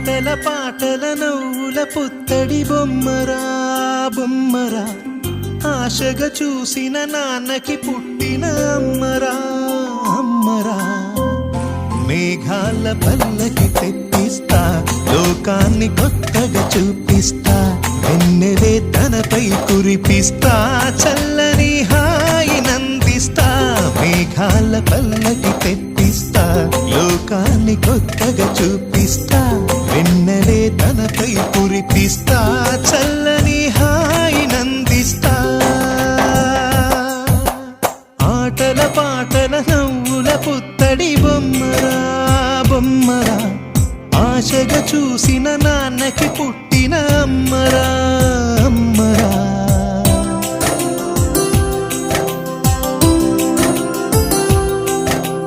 ఆటల పాటల నవ్వుల పుత్తడి బొమ్మరా బొమ్మరా, ఆశగా చూసిన నాన్నకి పుట్టిన అమ్మరా అమ్మరా. మేఘాల పల్లకి తెప్పిస్తా, లోకాన్ని కొత్తగా చూపిస్తా, వెన్నెలే తనపై కురిపిస్తా, చల్లని హాయి నందిస్తా. మేఘాల పల్లకి తెప్పిస్తా, లోకాన్ని కొత్తగా చూపిస్తా, వెన్నెలే తనపై కురిపిస్తా, చల్లని హాయి నందిస్తా. ఆటల పాటల నవ్వుల పుత్తడి బొమ్మరా బొమ్మరా, ఆశగా చూసిన నాన్నకి పుట్టిన అమ్మరా అమ్మరా.